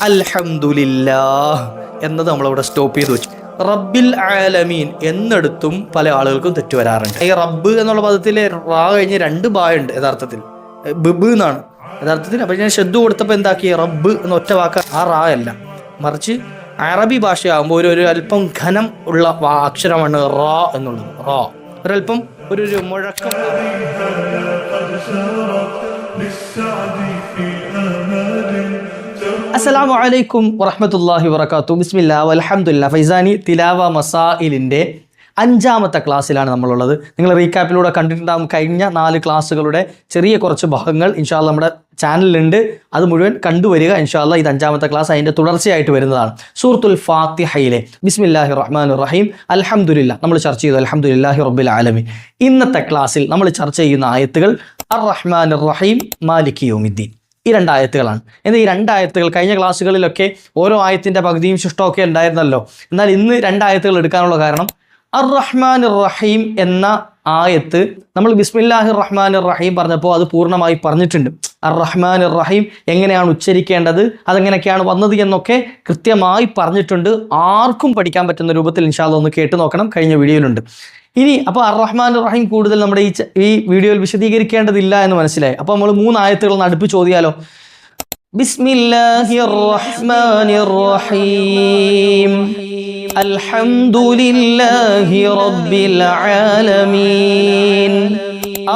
അൽഹംദുലില്ലാഹ് എന്നത് നമ്മളവിടെ സ്റ്റോപ്പ് ചെയ്ത് വെച്ചു. റബ്ബിൽ ആലമീൻ എന്നിടത്തും പല ആളുകൾക്കും തെറ്റു വരാറുണ്ട്. ഈ റബ്ബ് എന്നുള്ള പദത്തിൽ റാ കഴിഞ്ഞ് 2 ബായുണ്ട് യഥാർത്ഥത്തിൽ, ബിബ് എന്നാണ് യഥാർത്ഥത്തിൽ. അപ്പം ഞാൻ ശ്രദ്ധ കൊടുത്തപ്പോൾ എന്താക്കി, റബ്ബ് എന്ന ഒറ്റ വാക്ക് ആ റാ അല്ല, മറിച്ച് അറബി ഭാഷയാകുമ്പോൾ ഒരു അല്പം ഘനം ഉള്ള അക്ഷരമാണ് റാ എന്നുള്ളത്. റാ ഒരല്പം ഒരു മുഴക്കം. അസ്സലാമു അലൈക്കും വറഹ്മത്തുള്ളാഹി വബറകാതുഹു. ബിസ്മില്ലാഹി വൽഹംദുലില്ലാഹി. ഫൈസാനി തിലാവ മസായിലിൻ്റെ 5ാമത്തെ ക്ലാസ്സിലാണ് നമ്മളുള്ളത്. നിങ്ങൾ റീക്യാപ്പിലൂടെ കണ്ടിട്ടുണ്ടാകും കഴിഞ്ഞ 4 ക്ലാസ്സുകളുടെ ചെറിയ കുറച്ച് ഭാഗങ്ങൾ ഇൻഷാ അല്ലാഹ് നമ്മുടെ ചാനലിലുണ്ട്. അത് മുഴുവൻ കണ്ടുവരിക ഇൻഷാ അല്ലാഹ്. ഇത് 5ാമത്തെ ക്ലാസ്, അതിൻ്റെ തുടർച്ചയായിട്ട് വരുന്നതാണ്. സൂറത്തുൽ ഫാത്തിഹയിലെ ബിസ്മില്ലാഹിർ റഹ്മാനിർ റഹീം അൽഹംദുലില്ലാഹ് നമ്മൾ ചർച്ച ചെയ്തു. അൽഹംദുലില്ലാഹി റബ്ബിൽ ആലമീൻ. ഇന്നത്തെ ക്ലാസ്സിൽ നമ്മൾ ചർച്ച ചെയ്യുന്ന ആയത്തുകൾ അർ റഹ്മാനിർ റഹീം മാലികി യൗമിദ്ദീൻ. ഈ 2 ആയത്തുകളാണ്. എന്നാൽ ഈ 2 ആയത്തുകൾ കഴിഞ്ഞ ക്ലാസ്സുകളിലൊക്കെ ഓരോ ആയത്തിൻ്റെ പകുതിയും ശിഷ്ടമൊക്കെ ഉണ്ടായിരുന്നല്ലോ. എന്നാൽ ഇന്ന് 2 ആയത്തുകൾ എടുക്കാനുള്ള കാരണം, അർ റഹ്മാനിർ റഹീം എന്ന ആയത്ത് നമ്മൾ ബിസ്മില്ലാഹിർ റഹ്മാനിർ റഹീം പറഞ്ഞപ്പോൾ അത് പൂർണ്ണമായി പറഞ്ഞിട്ടുണ്ട്. അർ റഹ്മാനിർ റഹീം എങ്ങനെയാണ് ഉച്ചരിക്കേണ്ടത്, അതെങ്ങനെയൊക്കെയാണ് വന്നത് എന്നൊക്കെ കൃത്യമായി പറഞ്ഞിട്ടുണ്ട്. ആർക്കും പഠിക്കാൻ പറ്റുന്ന രൂപത്തിൽ ഇൻഷാ അല്ലാഹ് ഒന്ന് കേട്ട് നോക്കണം, കഴിഞ്ഞ വീഡിയോയിലുണ്ട്. ഇനി അപ്പോൾ അർ റഹ്മാനിർ റഹീം കൂടുതൽ നമ്മുടെ ഈ വീഡിയോയിൽ വിശദീകരിക്കേണ്ടതില്ല എന്ന് മനസ്സിലായി. അപ്പോൾ നമ്മൾ 3 ആയത്തുകൾ ഒന്ന് അടുപ്പിച്ച് ചോദിയാലോ. ബിസ്മില്ലാഹിർ റഹ്മാനിർ റഹീം അൽഹംദുലില്ലാഹി റബ്ബിൽ ആലമീൻ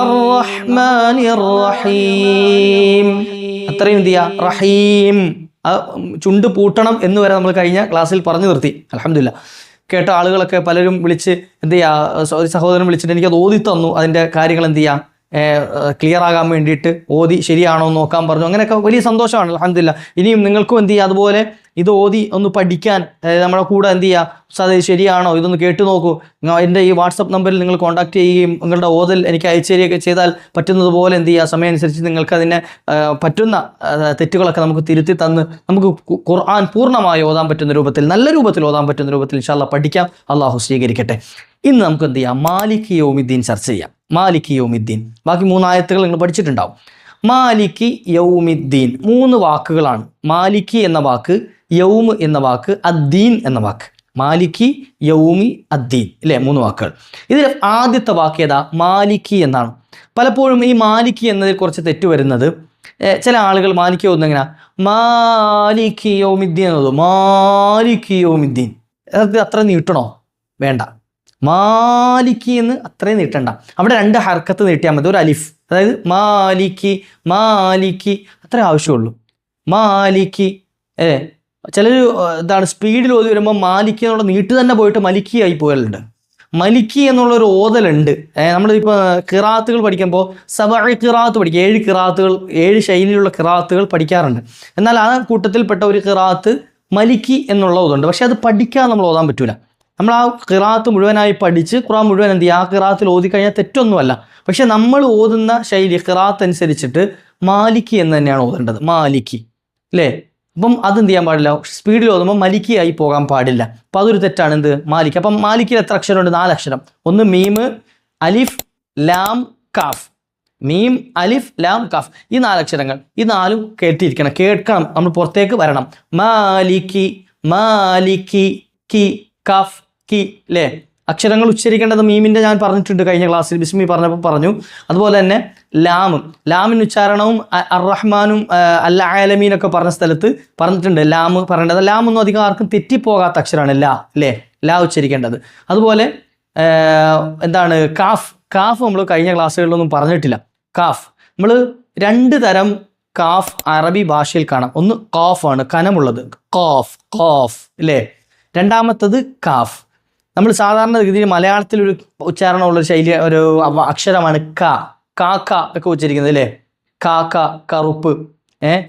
അർ റഹ്മാനിർ റഹീം. അത്രയും എന്ത് ചെയ്യുക, റഹീം ചുണ്ട് പൂട്ടണം എന്ന് വരെ നമ്മൾ കഴിഞ്ഞ ക്ലാസ്സിൽ പറഞ്ഞു നിർത്തി. അൽഹംദുലില്ലാഹ്. കേട്ട ആളുകളൊക്കെ പലരും വിളിച്ച് എന്ത് ചെയ്യുക, ഒരു സഹോദരൻ വിളിച്ചിട്ട് എനിക്കത് ഓതി തന്നു, അതിൻ്റെ കാര്യങ്ങൾ എന്ത് ചെയ്യാം ക്ലിയർ ആകാൻ വേണ്ടിയിട്ട് ഓതി ശരിയാണോ എന്ന് നോക്കാൻ പറഞ്ഞു. അങ്ങനെയൊക്കെ വലിയ സന്തോഷമാണ് അൽഹംദുലില്ലാഹ്. ഇനിയും നിങ്ങൾക്കും എന്ത് ചെയ്യുക, അതുപോലെ ഇത് ഓതി ഒന്ന് പഠിക്കാൻ നമ്മുടെ കൂടെ എന്ത് ചെയ്യുക, അത് ശരിയാണോ ഇതൊന്ന് കേട്ട് നോക്കൂ. എൻ്റെ ഈ വാട്സപ്പ് നമ്പറിൽ നിങ്ങൾ കോൺടാക്ട് ചെയ്യുകയും നിങ്ങളുടെ ഓതൽ എനിക്ക് അയച്ചു തരികയൊക്കെ ചെയ്താൽ പറ്റുന്നത് പോലെ എന്ത് ചെയ്യുക, സമയം അനുസരിച്ച് നിങ്ങൾക്ക് അതിനെ പറ്റുന്ന തെറ്റുകളൊക്കെ നമുക്ക് തിരുത്തി തന്ന് നമുക്ക് ഖുർആൻ പൂർണ്ണമായി ഓതാൻ പറ്റുന്ന രൂപത്തിൽ, നല്ല രൂപത്തിൽ ഓതാൻ പറ്റുന്ന രൂപത്തിൽ ഇൻഷാ അല്ലാഹ് പഠിക്കാം. അള്ളാഹു സ്വീകരിക്കട്ടെ. ഇന്ന് നമുക്ക് എന്ത് ചെയ്യാം, മാലികി യൗമിദ്ദീൻ ചർച്ച ചെയ്യാം. മാലികി യൗമിദ്ദീൻ ബാക്കി 3 ആയത്തുകൾ നിങ്ങൾ പഠിച്ചിട്ടുണ്ടാവും. മാലികി യൗമിദ്ദീൻ 3 വാക്കുകളാണ്. മാലിക്കി എന്ന വാക്ക്, യൗമ് എന്ന വാക്ക്, അദ്ദീൻ എന്ന വാക്ക്. മാലിക്കി, യൗമി, അദ്ദീൻ, ഇല്ലേ, 3 വാക്കുകൾ. ഇതിൽ ആദ്യത്തെ വാക്ക് ഏതാ, മാലിക്കി എന്നാണ്. പലപ്പോഴും ഈ മാലിക്കി എന്നതിൽ കുറച്ച് തെറ്റ് വരുന്നത്, ചില ആളുകൾ മാലിക്കി ഓതുന്നത് എങ്ങനെയാ, മാലിക്കി യൗമിദ്ദീൻ എന്നത്, മാലിക്കി യൗമിദ്ദീൻ. അത്ര നീട്ടണോ? വേണ്ട. മാലിക്കി എന്ന് അത്രയും നീട്ടണ്ട. അവിടെ 2 ഹർക്കത്ത് നീട്ടിയാൽ മതി, ഒരു അലിഫ്. അതായത് മാലിക്കി, മാലിക്കി അത്രേ ആവശ്യമുള്ളൂ. മാലിക്കി. ചിലർ എന്താണ് സ്പീഡിൽ ഓതി വരുമ്പോൾ മാലിക്കി എന്നുള്ള നീട്ട് തന്നെ പോയിട്ട് മലിക്കി ആയി പോയലുണ്ട്. മലിക്കി എന്നുള്ളൊരു ഓതലുണ്ട്. നമ്മളിപ്പോൾ ഖിറാത്തുകൾ പഠിക്കുമ്പോൾ ഖിറാത്ത് പഠിക്കുക, 7 ഖിറാത്തുകൾ, 7 ശൈലിയിലുള്ള ഖിറാത്തുകൾ പഠിക്കാറുണ്ട്. എന്നാൽ ആ കൂട്ടത്തിൽപ്പെട്ട ഒരു ഖിറാത്ത് മലിക്കി എന്നുള്ള ഓതുണ്ട്. പക്ഷെ അത് പഠിക്കാൻ നമ്മൾ ഓതാൻ പറ്റൂല. നമ്മൾ ആ ഖിറാത്ത് മുഴുവനായി പഠിച്ച് ഖുർആൻ മുഴുവൻ എന്ത് ചെയ്യുക, ആ ഖിറാത്തിൽ ഓതിക്കഴിഞ്ഞാൽ തെറ്റൊന്നുമല്ല. പക്ഷെ നമ്മൾ ഓതുന്ന ശൈലി ഖിറാത്ത് അനുസരിച്ചിട്ട് മാലിക്കി എന്ന് തന്നെയാണ് ഓതേണ്ടത്. മാലിക്കി, അല്ലേ? അപ്പം അതെന്ത് ചെയ്യാൻ പാടില്ല, സ്പീഡിൽ ഓതുമ്പോൾ മലിക്കി ആയി പോകാൻ പാടില്ല. അപ്പം അതൊരു തെറ്റാണ്. എന്ത്, മാലിക്കി. അപ്പം മാലിക്കിൽ എത്ര അക്ഷരമുണ്ട്? 4 അക്ഷരം. ഒന്ന് മീം, അലിഫ്, ലാം, കാഫ്. മീം, അലിഫ്, ലാം, കാഫ്. ഈ 4 അക്ഷരങ്ങൾ, ഈ 4ഉം കേട്ടിരിക്കണം, കേൾക്കണം. നമ്മൾ പുറത്തേക്ക് വരണം. മാലിക്കി, മാലിക്കി, കി, കാഫ്, കി, അല്ലേ? അക്ഷരങ്ങൾ ഉച്ചരിക്കേണ്ടത് മീമിൻ്റെ ഞാൻ പറഞ്ഞിട്ടുണ്ട് കഴിഞ്ഞ ക്ലാസ്സിൽ, ബിസ്മി പറഞ്ഞപ്പോൾ പറഞ്ഞു. അതുപോലെ തന്നെ ലാമും, ലാമിന് ഉച്ചാരണവും അർ റഹ്മാനും അൽ ആലമീനൊക്കെ പറഞ്ഞ സ്ഥലത്ത് പറഞ്ഞിട്ടുണ്ട് ലാം പറയേണ്ടത്. ലാമൊന്നും അധികം ആർക്കും തെറ്റിപ്പോകാത്ത അക്ഷരമാണ് ലാ, അല്ലേ? ലാ ഉച്ചരിക്കേണ്ടത്. അതുപോലെ എന്താണ് കാഫ്. കാഫ് നമ്മൾ കഴിഞ്ഞ ക്ലാസ്സുകളിലൊന്നും പറഞ്ഞിട്ടില്ല. കാഫ് നമ്മൾ 2 തരം കാഫ് അറബി ഭാഷയിൽ കാണാം. ഒന്ന് ഖാഫാണ്, കനമുള്ളത്, ഖാഫ്, ഖാഫ്, അല്ലേ? രണ്ടാമത്തത് കാഫ്. നമ്മൾ സാധാരണ രീതിയിൽ മലയാളത്തിലൊരു ഉച്ചാരണമുള്ളൊരു ശൈലി, ഒരു അക്ഷരമാണ് ക. കാക്ക ഒക്കെ ഉച്ചരിക്കുന്നത്, അല്ലേ? കാക്ക, കറുപ്പ്,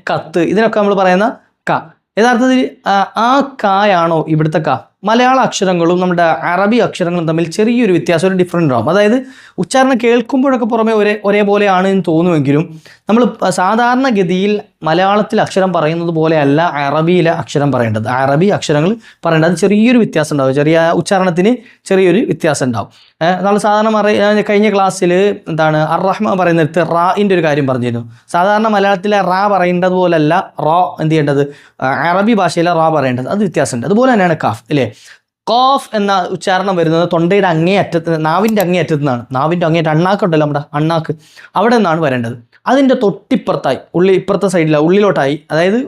കത്ത്, ഇതിനൊക്കെ നമ്മൾ പറയുന്ന ക. യഥാർത്ഥത്തിൽ ആ കായാണോ ഇവിടുത്തെ ക? മലയാള അക്ഷരങ്ങളും നമ്മുടെ അറബി അക്ഷരങ്ങളും തമ്മിൽ ചെറിയൊരു വ്യത്യാസം, ഒരു ഡിഫറൻറ്റ് ഉണ്ടാവും. അതായത് ഉച്ചാരണം കേൾക്കുമ്പോഴൊക്കെ പുറമെ ഒരേപോലെയാണ് എന്ന് തോന്നുമെങ്കിലും നമ്മൾ സാധാരണഗതിയിൽ മലയാളത്തിൽ അക്ഷരം പറയുന്നത് പോലെയല്ല അറബിയിലെ അക്ഷരം പറയേണ്ടത്. അറബി അക്ഷരങ്ങൾ പറയേണ്ടത് അത് ചെറിയൊരു വ്യത്യാസം ഉണ്ടാവും, ചെറിയ ഉച്ചാരണത്തിന് ചെറിയൊരു വ്യത്യാസം ഉണ്ടാവും. നമ്മൾ സാധാരണ കഴിഞ്ഞ ക്ലാസ്സിൽ എന്താണ് അർ-റഹ്മാൻ പറയുന്നിടത്ത് റാഇൻ്റെ ഒരു കാര്യം പറഞ്ഞിരുന്നു. സാധാരണ മലയാളത്തിലെ റാ പറയേണ്ടത് പോലല്ല റോ എന്ത് ചെയ്യേണ്ടത്, അറബി ഭാഷയിലെ റാ പറയേണ്ടത്, അത് വ്യത്യാസമുണ്ട്. അതുപോലെ തന്നെയാണ് കാഫ് അല്ലേ. ഖാഫ് എന്ന ഉച്ചാരണം വരുന്നത് തൊണ്ടയുടെ അങ്ങേ അറ്റത്ത്, നാവിൻ്റെ അങ്ങേ അറ്റത്ത് നിന്നാണ്. നാവിൻ്റെ അങ്ങേയറ്റം അണ്ണാക്കുണ്ടല്ലോ, നമ്മുടെ അണ്ണാക്ക്, അവിടെ നിന്നാണ് വരേണ്ടത്. അതിൻ്റെ തൊട്ടിപ്പുറത്തായി ഇപ്പുറത്തെ സൈഡിലാണ്, ഉള്ളിലോട്ടായി, അതായത്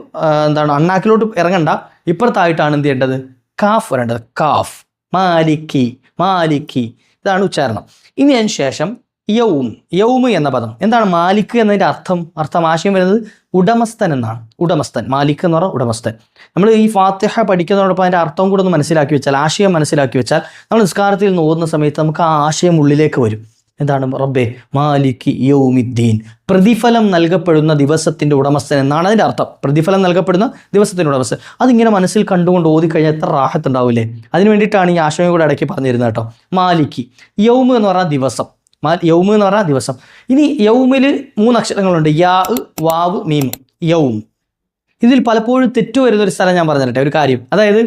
എന്താണ് അണ്ണാക്കിലോട്ട് ഇറങ്ങണ്ട, ഇപ്പുറത്തായിട്ടാണ് എന്ത് ചെയ്യേണ്ടത്, കാഫ് വരേണ്ടത്. കാഫ്. മാലിക്കി, മാലിക്കി, ഇതാണ് ഉച്ചാരണം. ഇനി അതിന് ശേഷം യൗമ് എന്ന പദം എന്താണ്? മാലിക്ക് എന്നതിൻ്റെ ആശയം വരുന്നത് ഉടമസ്ഥൻ എന്നാണ്. ഉടമസ്ഥൻ, മാലിക്ക് എന്ന് പറഞ്ഞാൽ ഉടമസ്ഥൻ. നമ്മൾ ഈ ഫാത്തിഹ പഠിക്കുന്നതോടൊപ്പം അതിൻ്റെ അർത്ഥം കൂടെ ഒന്ന് മനസ്സിലാക്കി വെച്ചാൽ, ആശയം മനസ്സിലാക്കി വെച്ചാൽ, നമ്മൾ നിസ്കാരത്തിൽ നിന്ന് ഓതുന്ന സമയത്ത് നമുക്ക് ആ ആശയം ഉള്ളിലേക്ക് വരും. എന്താണ്? റബ്ബേ മാലിക്കി യൗമിദ്ദീൻ, പ്രതിഫലം നൽകപ്പെടുന്ന ദിവസത്തിൻ്റെ ഉടമസ്ഥൻ എന്നാണ് അതിൻ്റെ അർത്ഥം. പ്രതിഫലം നൽകപ്പെടുന്ന ദിവസത്തിൻ്റെ ഉടമസ്ഥൻ. അതിങ്ങനെ മനസ്സിൽ കണ്ടുകൊണ്ട് ഓതിക്കഴിഞ്ഞാൽ എത്ര റാഹത്ത് ഉണ്ടാവില്ലേ. അതിന് വേണ്ടിയിട്ടാണ് ഈ ആശയം കൂടെ ഇടയ്ക്ക് പറഞ്ഞിരുന്നത് കേട്ടോ. മാലിക്കി, യൗമ് എന്ന് പറഞ്ഞാൽ ദിവസം, യൗമ് എന്ന് പറഞ്ഞാൽ ദിവസം. ഇനി യൗമിൽ 3 അക്ഷരങ്ങളുണ്ട്, യാ, വാവ്, മീം. യൗം. ഇതിൽ പലപ്പോഴും തെറ്റുവരുന്നൊരു സ്ഥലം ഞാൻ പറഞ്ഞു തരട്ടെ, ഒരു കാര്യം. അതായത്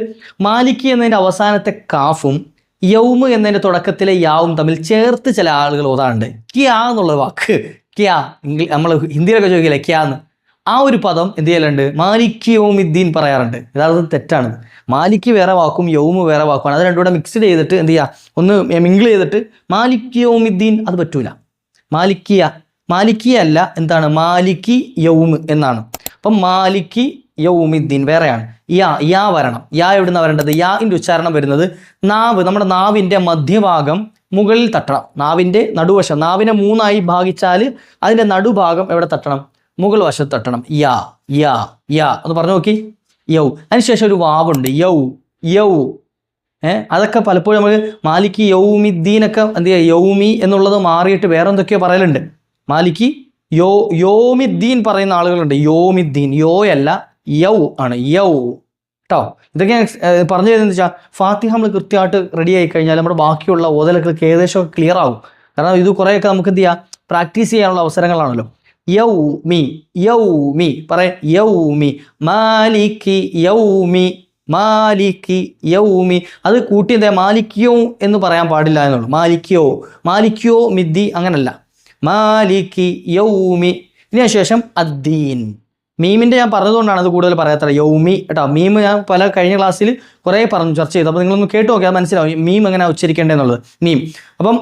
മാലിക്കി എന്നതിൻ്റെ അവസാനത്തെ കാഫും യൗമ് എന്നതിൻ്റെ തുടക്കത്തിലെ യാവും തമ്മിൽ ചേർത്ത് ചില ആളുകൾ ഓതാറുണ്ട്. ക്യാ എന്നുള്ള വാക്ക്, ക്യാ, നമ്മൾ ഹിന്ദിയിലൊക്കെ ചോദിക്കില്ലേ ക്യാ എന്ന്, ആ ഒരു പദം എന്ത് ചെയ്യലുണ്ട്, മാലിക്കി യൗമിദ്ദീൻ പറയാറുണ്ട്. യഥാർത്ഥത്തിൽ തെറ്റാണ്. മാലിക്ക് വേറെ വാക്കും യൗമ് വേറെ വാക്കുമാണ്. അത് രണ്ടും കൂടെ മിക്സ്ഡ് ചെയ്തിട്ട് എന്ത് ചെയ്യുക, ഒന്ന് മിങ്കിൾ ചെയ്തിട്ട് മാലിക്കി യൗമിദ്ദീൻ, അത് പറ്റൂല. മാലിക്കിയ അല്ല, എന്താണ്, മാലിക്കി യൗമ് എന്നാണ്. അപ്പം മാലിക്കി യൗമിദ്ദീൻ വേറെയാണ്. യാ വരണം. യാ എവിടുന്ന വരേണ്ടത്? യാൻ്റെ ഉച്ചാരണം വരുന്നത് നാവ്, നമ്മുടെ നാവിൻ്റെ മധ്യഭാഗം മുകളിൽ തട്ടണം. നാവിൻ്റെ നടുവശം, നാവിനെ 3ആയി ഭാഗിച്ചാൽ അതിൻ്റെ നടുഭാഗം എവിടെ തട്ടണം? മുകൾ വശത്ത് തട്ടണം. യാ യാ യാ ഒന്ന് പറഞ്ഞു നോക്കി. യൗ. അതിനുശേഷം ഒരു വാവുണ്ട്, യൗ. അതൊക്കെ പലപ്പോഴും നമ്മൾ മാലിക്കി യൗമിദ്ദീനൊക്കെ എന്ത് ചെയ്യുക, യൗമി എന്നുള്ളത് മാറിയിട്ട് വേറെ എന്തൊക്കെയോ പറയലുണ്ട്. മാലിക്കി യോമിദ്ദീൻ പറയുന്ന ആളുകളുണ്ട്. യോമിദ്ദീൻ, യോയല്ല യൗ ആണ്, യൗ കേട്ടോ. ഇതൊക്കെ പറഞ്ഞു തരുന്നത് വെച്ചാൽ ഫാത്തിഹ നമ്മൾ കൃത്യമായിട്ട് റെഡി ആയി കഴിഞ്ഞാൽ നമ്മുടെ ബാക്കിയുള്ള ഓതലൊക്കെ ഏകദേശം ക്ലിയർ ആകും. കാരണം ഇത് കുറേയൊക്കെ നമുക്ക് എന്ത് ചെയ്യാം, പ്രാക്ടീസ് ചെയ്യാനുള്ള അവസരങ്ങളാണല്ലോ. യൗമി പറയാം, യൗമി, മാലിക്കി യൗമി, മാലിക്കി യൗമി. അത് കൂട്ടി എന്താ, മാലിക്കിയോ എന്ന് പറയാൻ പാടില്ല എന്നുള്ളൂ. മാലിക്കിയോ മിദ്ദി അങ്ങനല്ല, മാലിക്കി യൗമി. ഇതിന് ശേഷം അദ്ദീൻ. മീമിൻ്റെ ഞാൻ പറഞ്ഞതുകൊണ്ടാണ് അത് കൂടുതൽ പറയാത്തത്, യൗമി കേട്ടോ. മീം ഞാൻ കഴിഞ്ഞ ക്ലാസ്സിൽ കുറേ ചർച്ച ചെയ്തു. അപ്പോൾ നിങ്ങളൊന്ന് കേട്ട് നോക്കിയാൽ മനസ്സിലാവും മീം എങ്ങനെ ഉച്ചരിക്കേണ്ടതെന്നുള്ളത്. മീം. അപ്പം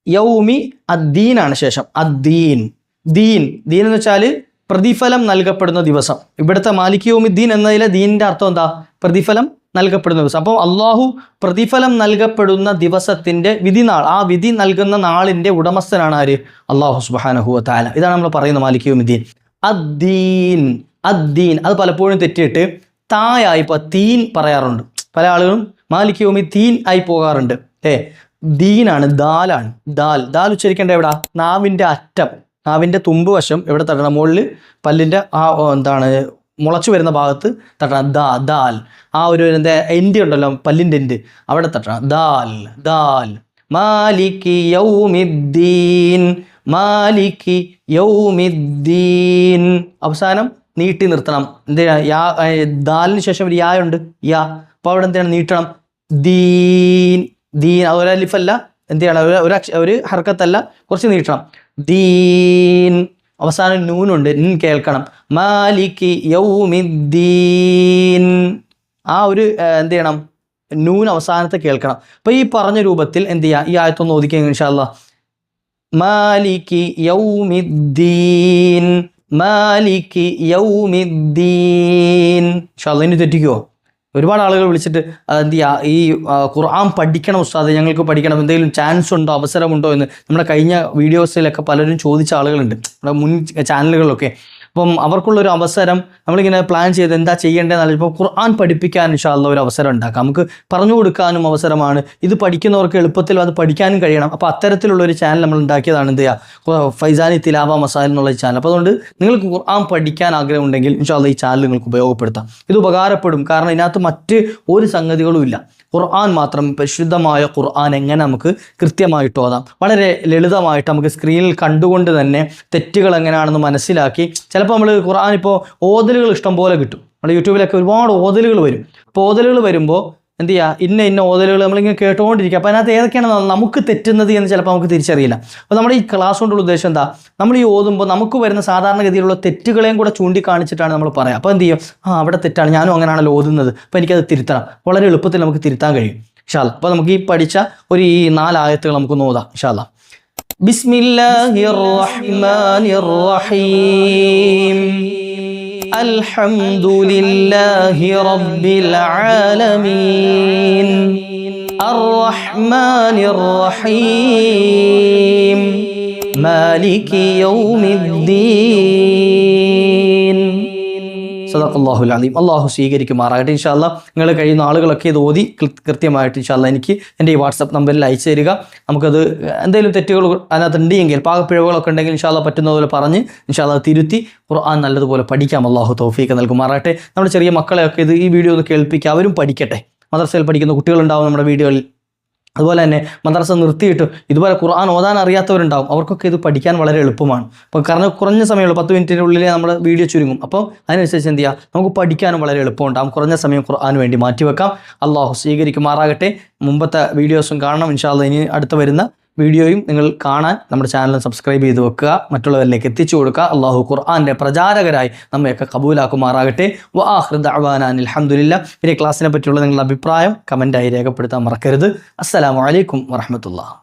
യൗമി അദ്ദീനാണ് ശേഷം. അദ്ദീൻ, ദീൻ എന്ന് വെച്ചാൽ പ്രതിഫലം നൽകപ്പെടുന്ന ദിവസം. ഇവിടുത്തെ മാലിക്കി യൗമിദ്ദീൻ എന്നതിലെ ദീനിൻ്റെ അർത്ഥം എന്താ? പ്രതിഫലം നൽകപ്പെടുന്ന ദിവസം. അപ്പോൾ അള്ളാഹു പ്രതിഫലം നൽകപ്പെടുന്ന ദിവസത്തിൻ്റെ വിധിനാൾ, ആ വിധി നൽകുന്ന നാളിൻ്റെ ഉടമസ്ഥനാണ് ആര്? അള്ളാഹു സുബ്ഹാനഹു വ തആല. ഇതാണ് നമ്മൾ പറയുന്നത് മാലിക്കി യൗമിദ്ദീൻ. അദ്ദീൻ, അത് പലപ്പോഴും തെറ്റിയിട്ട് തായായി ഇപ്പോൾ തീൻ പറയാറുണ്ട്. പല ആളുകളും മാലിക്കി യൗമിദ്ദീൻ ആയി പോകാറുണ്ട്. ദീനാണ്, ദാലാണ്. ദാൽ ഉച്ചരിക്കേണ്ട എവിടാ? നാവിൻ്റെ അറ്റം, നാവിൻ്റെ തുമ്പ് വശം എവിടെ തട്ടണം? മുകളിൽ പല്ലിൻ്റെ ആ എന്താണ് മുളച്ചു വരുന്ന ഭാഗത്ത് തട്ടണം. ദാൽ. ആ ഒരു എന്താ എൻഡ് ഉണ്ടല്ലോ, പല്ലിൻ്റെ എൻഡ്, അവിടെ തട്ടണം. ദാൽ. മാലിക്കി യൗമിദ്ദീൻ, മാലിക്കി യൗമിദ്ദീൻ. അവസാനം നീട്ടി നിർത്തണം. എന്തിനാ? ദാലിന് ശേഷം ഒരു യായുണ്ട്, യാ. അപ്പോൾ അവിടെ എന്താണ്? നീട്ടണം. ദീൻ. ഒരു അലിഫല്ല, എന്ത് ചെയ്യണം? ഒരു ഹർക്കത്തല്ല, കുറച്ച് നീട്ടണം. ദീൻ. അവസാനം നൂനുണ്ട്, കേൾക്കണം. മാലിക്കി യൗമിദ്ദീൻ. ആ ഒരു എന്ത് ചെയ്യണം? നൂൻ അവസാനത്തെ കേൾക്കണം. അപ്പോൾ ഈ പറഞ്ഞ രൂപത്തിൽ എന്ത് ചെയ്യുക, ഈ ആയത്തൊന്ന് ഓദിക്കുക ഇൻഷാ അല്ലാഹ്. മാലിക്കി യൗമിദ്ദീൻ, മാലിക്കി യൗമിദ്ദീൻ. ഇൻഷാ അല്ലാഹ്. ഇനി തെറ്റിക്കുമോ? ഒരുപാട് ആളുകൾ വിളിച്ചിട്ട് എന്ത് ചെയ്യുക, ഈ ഖുർആൻ പഠിക്കണം ഉസ്താദ്, ഞങ്ങൾക്ക് പഠിക്കണം, എന്തെങ്കിലും ചാൻസ് ഉണ്ടോ, അവസരമുണ്ടോ എന്ന് നമ്മുടെ കഴിഞ്ഞ വീഡിയോസിലൊക്കെ പലരും ചോദിച്ച ആളുകളുണ്ട്, നമ്മുടെ മുൻ ചാനലുകളിലൊക്കെ. അപ്പം അവർക്കുള്ളൊരു അവസരം നമ്മളിങ്ങനെ പ്ലാൻ ചെയ്ത് എന്താ ചെയ്യേണ്ടതെന്ന് ഇപ്പോൾ ഖുർആൻ പഠിപ്പിക്കാൻ ഇൻഷാ അല്ലാഹ് ഒരു അവസരം ഉണ്ടാക്കാം. നമുക്ക് പറഞ്ഞു കൊടുക്കാനും അവസരമാണ്, ഇത് പഠിക്കുന്നവർക്ക് എളുപ്പത്തിൽ അത് പഠിക്കാനും കഴിയണം. അപ്പോൾ അത്തരത്തിലുള്ള ഒരു ചാനൽ നമ്മൾ ഉണ്ടാക്കിയതാണ് എന്ത് ചെയ്യുക, ഫൈസാനി തിലാവ മസാൽ എന്നുള്ള ചാനൽ. അപ്പോൾ അതുകൊണ്ട് നിങ്ങൾക്ക് ഖുർആൻ പഠിക്കാൻ ആഗ്രഹമുണ്ടെങ്കിൽ ഇൻഷാ അല്ലാഹ് ഈ ചാനൽ നിങ്ങൾക്ക് ഉപയോഗപ്പെടുത്താം. ഇത് ഉപകാരപ്പെടും. കാരണം ഇതിനകത്ത് മറ്റ് ഒരു സംഗതികളും ഇല്ല, ഖുർആൻ മാത്രം. പരിശുദ്ധമായ ഖുർആൻ എങ്ങനെ നമുക്ക് കൃത്യമായിട്ട് ഓതാം, വളരെ ലളിതമായിട്ട് നമുക്ക് സ്ക്രീനിൽ കണ്ടുകൊണ്ട് തന്നെ തെറ്റുകൾ എങ്ങനെയാണെന്ന് മനസ്സിലാക്കി. ചിലപ്പോൾ നമ്മൾ ഖുർആൻ ഇപ്പോൾ ഓതലുകൾ ഇഷ്ടം പോലെ കിട്ടും, നമ്മുടെ യൂട്യൂബിലൊക്കെ ഒരുപാട് ഓതലുകൾ വരും. അപ്പോൾ ഓതലുകൾ വരുമ്പോൾ എന്ത് ചെയ്യുക, ഇന്ന ഓതലുകൾ നമ്മളിങ്ങനെ കേട്ടുകൊണ്ടിരിക്കുക. അപ്പോൾ അതിനകത്ത് ഏതൊക്കെയാണ് നമുക്ക് തെറ്റുന്നത് എന്ന് ചിലപ്പോൾ നമുക്ക് തിരിച്ചറിയില്ല. അപ്പോൾ നമ്മുടെ ഈ ക്ലാസ് കൊണ്ടുള്ള ഉദ്ദേശം എന്താ, നമ്മൾ ഈ ഓതുമ്പോൾ നമുക്ക് വരുന്ന സാധാരണഗതിയിലുള്ള തെറ്റുകളെയും കൂടെ ചൂണ്ടിക്കാണിച്ചിട്ടാണ് നമ്മൾ പറയുക. അപ്പോൾ എന്ത് ചെയ്യും, അവിടെ തെറ്റാണ്, ഞാനും അങ്ങനെയാണല്ലോ ഓതുന്നത്, അപ്പോൾ എനിക്കത് തിരുത്തണം. വളരെ എളുപ്പത്തിൽ നമുക്ക് തിരുത്താൻ കഴിയും ഇൻഷാ അല്ലാഹ്. അപ്പോൾ നമുക്ക് ഈ പഠിച്ച ഈ 4 ആയത്തുകൾ നമുക്ക് ഓതാം ഇൻഷാ അല്ലാഹ്. ബിസ്മില്ലാഹിർ റഹ്മാനിർ റഹീം അൽഹംദുലില്ലാഹി റബ്ബിൽ ആലമീൻ അർറഹ്മാനിർ റഹീം മാലികി യൗമിദ്ദീൻ. സദഖല്ലാഹുൽ അലീം. അള്ളാഹു സ്വീകരിക്കുമാറാകട്ടെ ഇൻഷാ അല്ലാഹ്. നിങ്ങൾ കഴിയുന്ന ആളുകളൊക്കെ ഇത് ഓതി കൃത്യമായിട്ട് ഇൻഷാ അല്ലാഹ് എനിക്ക് എൻ്റെ ഈ വാട്സപ്പ് നമ്പറിൽ അയച്ചു തരിക. നമുക്കത് എന്തെങ്കിലും തെറ്റുകൾ അതിനകത്ത് ഉണ്ടെങ്കിൽ, പാകപ്പിഴവുകളൊക്കെ ഉണ്ടെങ്കിൽ ഇൻഷാ അല്ലാഹ് പറ്റുന്നതുപോലെ പറഞ്ഞ് ഇൻഷാ അല്ലാഹ് തിരുത്തി ഖുർആൻ നല്ലതുപോലെ പഠിക്കാം. അള്ളാഹു തൗഫീഖ് നൽകുമാറാകട്ടെ. നമ്മുടെ ചെറിയ മക്കളെയൊക്കെ ഈ വീഡിയോ ഒന്ന് കേൾപ്പിക്കുക, അവരും പഠിക്കട്ടെ. മദ്രസയിൽ പഠിക്കുന്ന കുട്ടികളുണ്ടാവും നമ്മുടെ വീഡിയോയിൽ. അതുപോലെ തന്നെ മദ്രസ നിർത്തിയിട്ട് ഇതുപോലെ ഖുർആൻ ഓതാൻ അറിയാത്തവരുണ്ടാവും, അവർക്കൊക്കെ ഇത് പഠിക്കാൻ വളരെ എളുപ്പമാണ്. അപ്പോൾ കാരണം കുറഞ്ഞ സമയമുള്ളൂ, 10 മിനിറ്റിനുള്ളിലേ നമ്മൾ വീഡിയോ ചുരുങ്ങും. അപ്പോൾ അതിനനുസരിച്ച് എന്ത് ചെയ്യുക, നമുക്ക് പഠിക്കാനും വളരെ എളുപ്പമുണ്ടാകും. കുറഞ്ഞ സമയം ഖുർആന് വേണ്ടി മാറ്റിവെക്കാം. അള്ളാഹു സ്വീകരിക്കുമാറാകട്ടെ. മുമ്പത്തെ വീഡിയോസും കാണണം ഇൻഷാ അല്ലാഹ്. ഇനി അടുത്ത് വരുന്ന വീഡിയോയും നിങ്ങൾ കാണാൻ നമ്മുടെ ചാനൽ സബ്സ്ക്രൈബ് ചെയ്ത് വെക്കുക, മറ്റുള്ളവരിലേക്ക് എത്തിച്ചു കൊടുക്കുക. അള്ളാഹു ഖുർആൻ്റെ പ്രചാരകരായി നമ്മയൊക്കെ കബൂലാക്കുമാറാകട്ടെ. വആഖിറു ദഅ്വാനാ അൽഹംദുലില്ലാഹ്. ഈ ക്ലാസ്സിനെ പറ്റിയുള്ള നിങ്ങളുടെ അഭിപ്രായം കമൻ്റായി രേഖപ്പെടുത്താൻ മറക്കരുത്. അസ്സലാമു അലൈക്കും വറഹ്മത്തുള്ളാഹി.